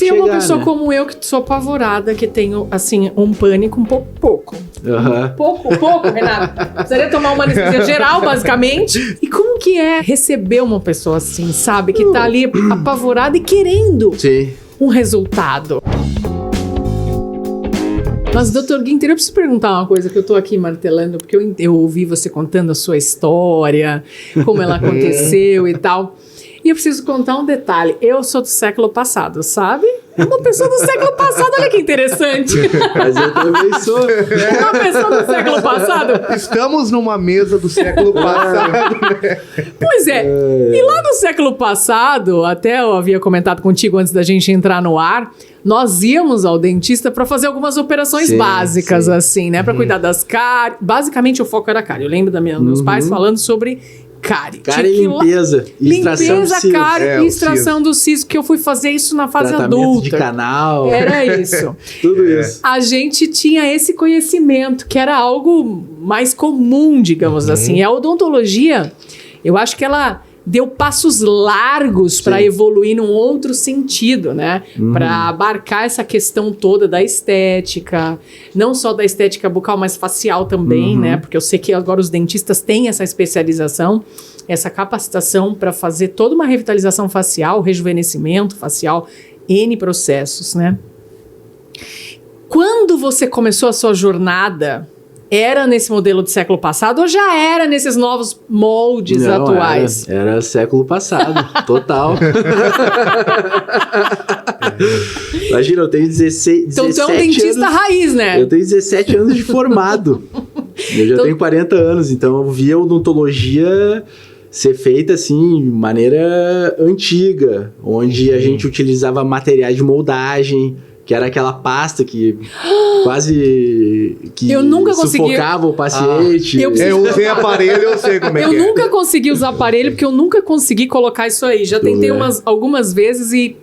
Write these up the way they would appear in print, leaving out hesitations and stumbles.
Se é chegar, uma pessoa né? como eu, que sou apavorada, que tenho, assim, um pânico um pouco. Pouco, Renato. Precisaria tomar uma anestesia geral, basicamente. E como que é receber uma pessoa assim, sabe? Que tá ali apavorada e querendo Sim. um resultado. Mas, Dr. Guinter, eu preciso perguntar uma coisa que eu tô aqui martelando, porque eu ouvi você contando a sua história, como ela aconteceu e tal. E eu preciso contar um detalhe. Eu sou do século passado, sabe? Uma pessoa do século passado, olha que interessante. Mas eu também sou. Uma pessoa do século passado. Estamos numa mesa do século passado, né? Pois é. E lá no século passado, até eu havia comentado contigo antes da gente entrar no ar, nós íamos ao dentista para fazer algumas operações básicas, assim, né? Para cuidar das cáries. Basicamente, o foco era cárie. Eu lembro dos meus pais falando sobre cárie. Cárie e limpeza. Limpeza, cárie e o extração do siso, que eu fui fazer isso na fase Tratamento adulta. de canal. Era isso. Tudo isso. A gente tinha esse conhecimento, que era algo mais comum, digamos assim. E a odontologia, eu acho que ela deu passos largos para evoluir num outro sentido, né? Para abarcar essa questão toda da estética, não só da estética bucal, mas facial também, né? Porque eu sei que agora os dentistas têm essa especialização, essa capacitação para fazer toda uma revitalização facial, rejuvenescimento facial, N processos, né? Quando você começou a sua jornada, era nesse modelo do século passado ou já era nesses novos moldes Não, atuais? Era século passado, total. Imagina, eu tenho 16 Então tu é um dentista anos, raiz, né? eu tenho 17 anos de formado. Eu já tenho 40 anos, então eu vi a odontologia ser feita assim, de maneira antiga, onde a gente utilizava materiais de moldagem, que era aquela pasta que quase que Eu nunca consegui- sufocava o paciente. Eu preciso- Eu usei aparelho, eu sei como é Eu que é. nunca consegui usar aparelho porque eu nunca consegui colocar isso aí. Já tentei algumas vezes e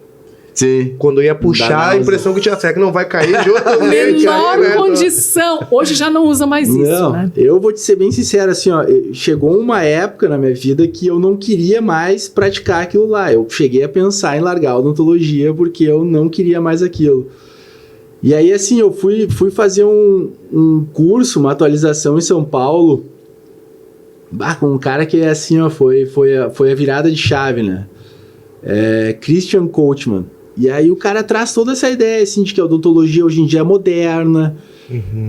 Sim. Quando eu ia puxar, a impressão que tinha que não vai cair de outra vez. menor né? condição. Hoje já não usa mais isso, Não, né? eu vou te ser bem sincero, assim, ó, chegou uma época na minha vida que eu não queria mais praticar aquilo lá. Eu cheguei a pensar em largar a odontologia porque eu não queria mais aquilo. E aí, assim, eu fui fazer um curso, uma atualização em São Paulo, com um cara que é assim, ó, foi a virada de chave, né? Christian Coachman. E aí o cara traz toda essa ideia, assim, de que a odontologia hoje em dia é moderna,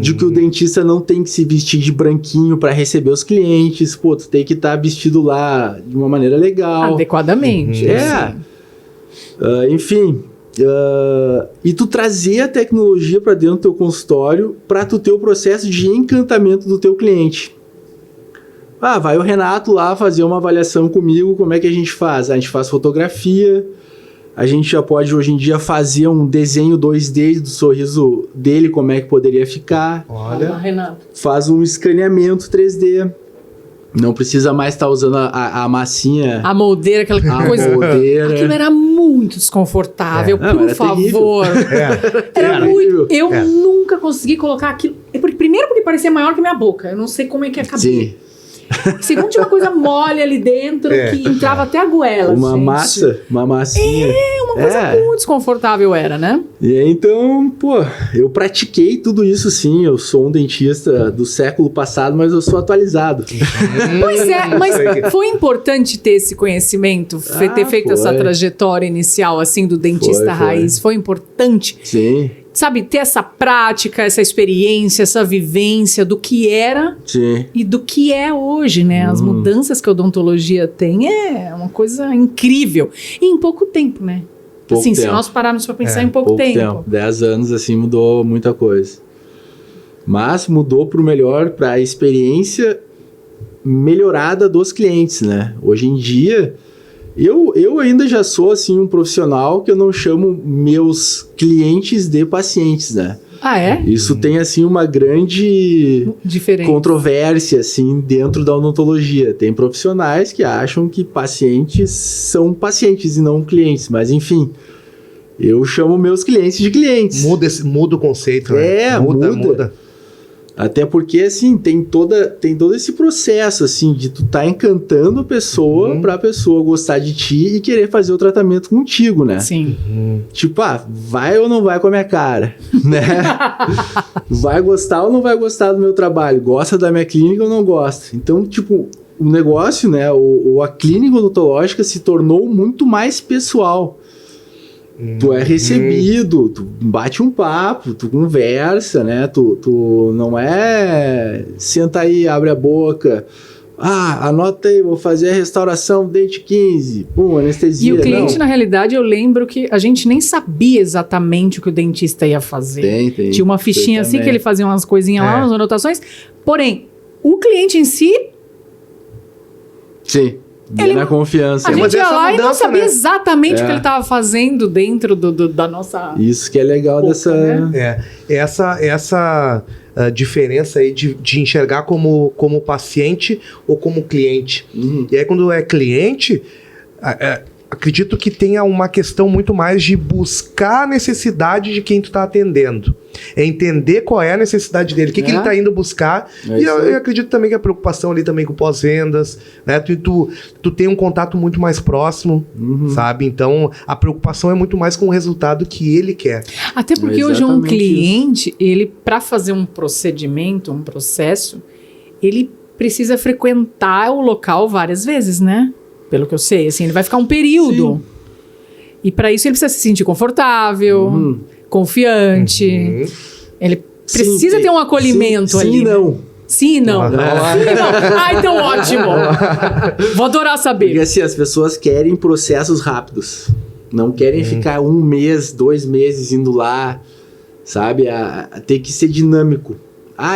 de que o dentista não tem que se vestir de branquinho para receber os clientes, pô, tu tem que estar vestido lá de uma maneira legal. Adequadamente. assim. Enfim, e tu trazer a tecnologia para dentro do teu consultório para tu ter o processo de encantamento do teu cliente. Vai o Renato lá fazer uma avaliação comigo, como é que a gente faz? A gente faz fotografia, a gente já pode hoje em dia fazer um desenho 2D do sorriso dele, como é que poderia ficar. Olha, Renato. Faz um escaneamento 3D. Não precisa mais estar usando a massinha. A moldeira, aquela coisa. Moldeira. Aquilo era muito desconfortável, Não, por era favor. Era muito. Eu nunca consegui colocar aquilo. Primeiro porque parecia maior que minha boca. Eu não sei como é que ia caber. Sim. Segundo, tinha uma coisa mole ali dentro que entrava até a goela. Uma gente. massa, uma massinha. Uma coisa muito desconfortável era, né? E aí, então, pô, eu pratiquei tudo isso sim. Eu sou um dentista do século passado, mas eu sou atualizado. Pois é, mas foi importante ter esse conhecimento, ter feito essa trajetória inicial, assim, do dentista raiz. Foi importante. Sim. Sabe, ter essa prática, essa experiência, essa vivência do que era e do que é hoje, né? As mudanças que a odontologia tem é uma coisa incrível. E em pouco tempo, né? Assim, se nós pararmos para pensar em pouco tempo. 10 anos, assim, mudou muita coisa. Mas mudou para o melhor, para a experiência melhorada dos clientes, né? Hoje em dia, eu ainda já sou, assim, um profissional que eu não chamo meus clientes de pacientes, né? Ah, é? Isso tem, assim, uma grande controvérsia, assim, dentro da odontologia. Tem profissionais que acham que pacientes são pacientes e não clientes, mas, enfim, eu chamo meus clientes de clientes. Muda o conceito, né? Muda. Até porque, assim, tem todo esse processo, assim, de tu tá encantando a pessoa pra pessoa gostar de ti e querer fazer o tratamento contigo, né? Sim. Tipo, vai ou não vai com a minha cara, né? Vai gostar ou não vai gostar do meu trabalho? Gosta da minha clínica ou não gosta? Então, tipo, o negócio, né, a clínica odontológica se tornou muito mais pessoal. Tu é recebido, tu bate um papo, tu conversa, né? Tu não é senta aí, abre a boca. Anota aí, vou fazer a restauração dente 15. Pum, anestesia. E o cliente, na realidade, eu lembro que a gente nem sabia exatamente o que o dentista ia fazer. Tem. Tinha uma fichinha assim também. que ele fazia umas coisinhas lá, umas anotações. Porém, o cliente em si, Sim. Na confiança. a né? gente ia essa lá e não mudança, sabia né? exatamente o que ele estava fazendo dentro da nossa... Isso que é legal Pouca, dessa... né? Essa diferença aí de enxergar como paciente ou como cliente. E aí, quando é cliente, acredito que tenha uma questão muito mais de buscar a necessidade de quem tu tá atendendo. É entender qual é a necessidade dele, o que ele tá indo buscar. E eu acredito também que a preocupação ali também com pós-vendas, né? Tu tem um contato muito mais próximo, sabe? Então, a preocupação é muito mais com o resultado que ele quer. Até porque É hoje um exatamente cliente, ele, para fazer um procedimento, um processo, ele precisa frequentar o local várias vezes, né? Pelo que eu sei, assim, ele vai ficar um período. Sim. E para isso ele precisa se sentir confortável, confiante. Ele precisa ter um acolhimento ali. Sim, né? não. Sim e não. Ah, Sim e não. Então ótimo. Vou adorar saber. Porque assim, as pessoas querem processos rápidos. Não querem ficar 1 mês, 2 meses indo lá, sabe? Ter que ser dinâmico.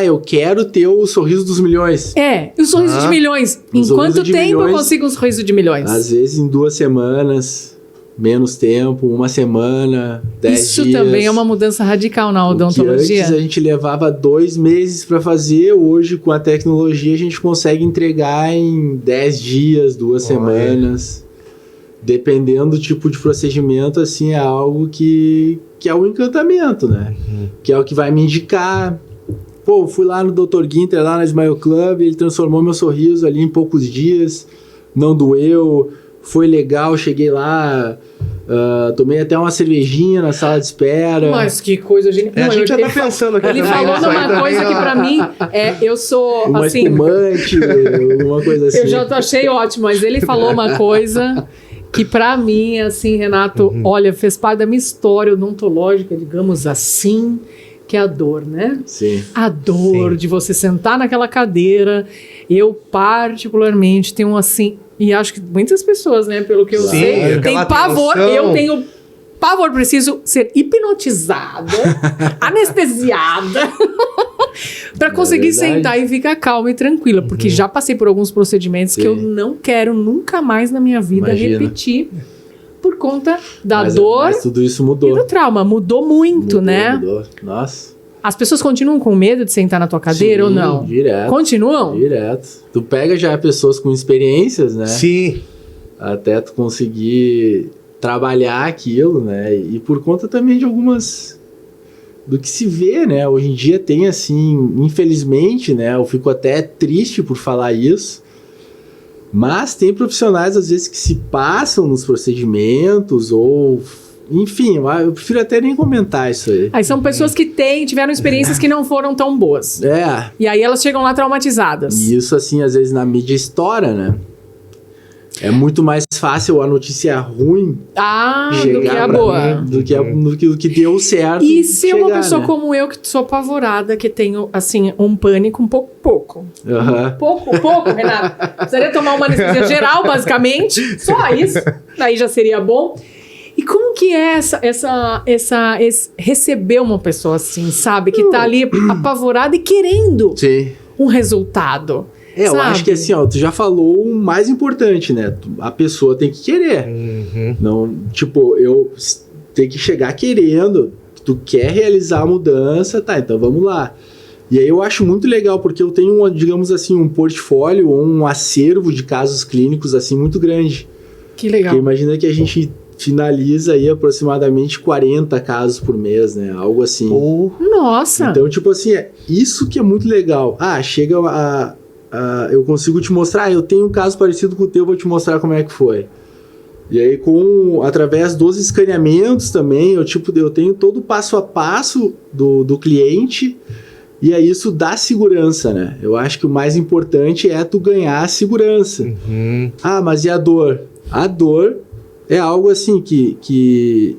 Eu quero ter o sorriso dos milhões. E o sorriso de milhões. Em sorriso quanto de tempo eu milhões, consigo um sorriso de milhões? Às vezes em 2 semanas, menos tempo, 1 semana, 10 Isso dias. também é uma mudança radical na O que odontologia. antes a gente levava 2 meses para fazer, hoje com a tecnologia a gente consegue entregar em 10 dias, 2 semanas. Dependendo do tipo de procedimento, assim, é algo que é o encantamento, né? Que é o que vai me indicar. Pô, fui lá no Dr. Ginter, lá na Smile Club, ele transformou meu sorriso ali em poucos dias, não doeu, foi legal, cheguei lá, tomei até uma cervejinha na sala de espera. Mas que coisa genial. A gente já tá pensando aqui. Ele também falou nisso aí numa também. coisa que pra mim, eu sou, Uma assim... espumante, uma coisa assim. Eu já achei ótimo, mas ele falou uma coisa que pra mim, assim, Renato, olha, fez parte da minha história odontológica, digamos assim, que é a dor, né? Sim. A dor de você sentar naquela cadeira. Eu, particularmente, tenho assim... E acho que muitas pessoas, né? Pelo que eu Sim, sei, tem aquela pavor. tensão. Eu tenho pavor. Preciso ser hipnotizada, anestesiada, para conseguir verdade. sentar e ficar calma e tranquila. Porque já passei por alguns procedimentos que eu não quero nunca mais na minha vida Imagina. repetir. Por conta da Mas dor tudo isso e mudou. do trauma. Mudou muito, né? Mudou. Nossa. As pessoas continuam com medo de sentar na tua cadeira ou Sim, não? Direto. Continuam? Direto. Tu pega já pessoas com experiências, né? Sim. Até tu conseguir trabalhar aquilo, né? E por conta também de algumas... do que se vê, né? Hoje em dia tem, assim, infelizmente, né? Eu fico até triste por falar isso, mas tem profissionais, às vezes, que se passam nos procedimentos ou... Enfim, eu prefiro até nem comentar isso aí. Aí são pessoas que tiveram experiências que não foram tão boas. É, E aí elas chegam lá traumatizadas. e isso, assim, às vezes na mídia estoura, né? É muito mais fácil a notícia ruim Do que a pra boa. mim do que deu certo. E se é uma chegar, pessoa né? como eu, que sou apavorada, que tenho, assim, um pânico um pouco. Aham. Pouco, Renato. Precisaria tomar uma anestesia geral, basicamente. Só isso. Daí já seria bom. E como que é receber uma pessoa assim, sabe? Que tá ali apavorada e querendo Sim. um resultado. Eu sabe? acho que assim, ó, tu já falou o mais importante, né? A pessoa tem que querer. Não, tipo, eu tenho que chegar querendo. Tu quer realizar a mudança, tá, então vamos lá. E aí eu acho muito legal, porque eu tenho, digamos assim, um portfólio ou um acervo de casos clínicos, assim, muito grande. Que legal. Porque imagina que a gente finaliza aí aproximadamente 40 casos por mês, né? Algo assim. Nossa! Então, tipo assim, isso que é muito legal. Chega eu consigo te mostrar, eu tenho um caso parecido com o teu, vou te mostrar como é que foi. E aí, através dos escaneamentos também, eu tenho todo o passo a passo do cliente, e aí isso dá segurança, né? Eu acho que o mais importante é tu ganhar a segurança. Uhum. Mas e a dor? A dor é algo assim que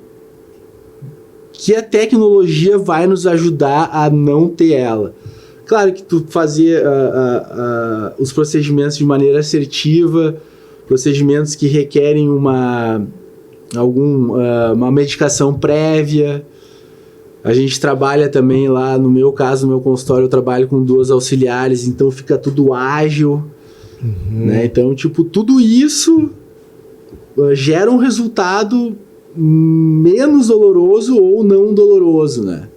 a tecnologia vai nos ajudar a não ter ela. Claro que tu fazer os procedimentos de maneira assertiva, procedimentos que requerem uma medicação prévia. A gente trabalha também lá, no meu caso, no meu consultório, eu trabalho com 2 auxiliares, então fica tudo ágil. Né? Então, tudo isso gera um resultado menos doloroso ou não doloroso, né?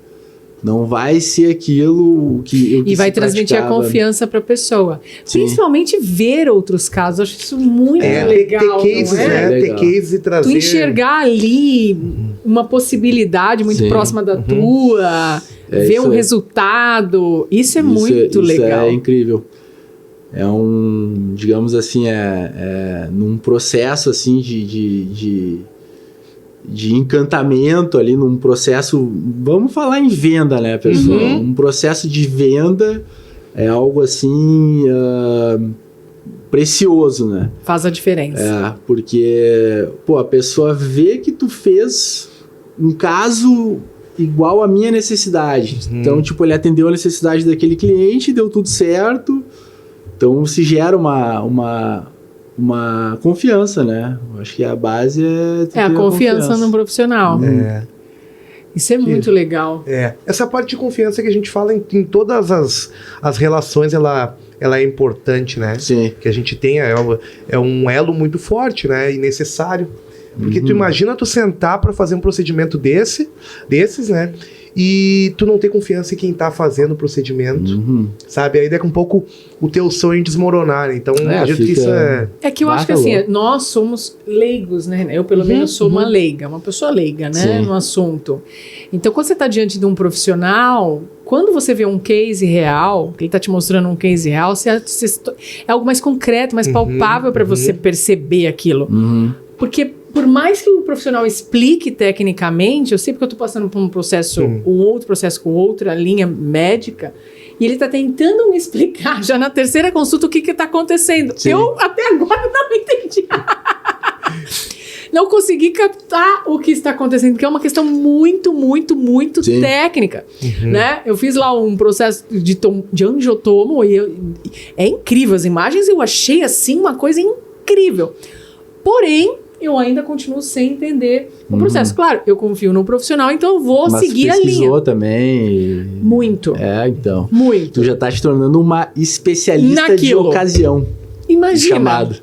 Não vai ser aquilo que e vai transmitir a confiança para a pessoa. Sim. Principalmente ver outros casos. Eu acho isso muito legal. Ter cases, né? Ter cases e trazer... Tu enxergar ali uma possibilidade muito próxima da tua, ver um resultado. Isso é muito legal. Isso é incrível. É digamos assim, num processo assim de encantamento ali, num processo, vamos falar em venda, né, pessoal? Um processo de venda é algo assim precioso, né? Faz a diferença. Porque, a pessoa vê que tu fez um caso igual à minha necessidade. Então, ele atendeu a necessidade daquele cliente, deu tudo certo. Então, se gera uma confiança, né? Eu acho que a base é a confiança no profissional. Isso é muito legal. Essa parte de confiança que a gente fala em todas as relações, ela é importante, né? Sim. Que a gente tenha, é um elo muito forte, né? E necessário. Porque tu imagina tu sentar para fazer um procedimento desses, né? E tu não ter confiança em quem tá fazendo o procedimento, sabe? Aí daqui um pouco o teu sonho desmoronar, né? Então, acredito que isso é... É que eu acho que assim, nós somos leigos, né? Eu, pelo menos, sou uma leiga, uma pessoa leiga, né? No assunto. Então, quando você tá diante de um profissional, quando você vê um case real, que ele tá te mostrando um case real, é algo mais concreto, mais palpável para você perceber aquilo. Porque por mais que o profissional explique tecnicamente, eu sei porque eu estou passando por um processo, um outro processo com outra linha médica, e ele está tentando me explicar já na terceira consulta o que está acontecendo. Sim. Eu até agora não entendi. Não consegui captar o que está acontecendo, porque é uma questão muito, muito, muito técnica. Né? Eu fiz lá um processo de angiotomo e é incrível. As imagens eu achei assim uma coisa incrível. Porém, eu ainda continuo sem entender o processo. Claro, eu confio no profissional, então eu vou seguir a linha. Mas pesquisou também? Muito. Então. Muito. Tu já tá te tornando uma especialista de ocasião. Imagina. Chamado.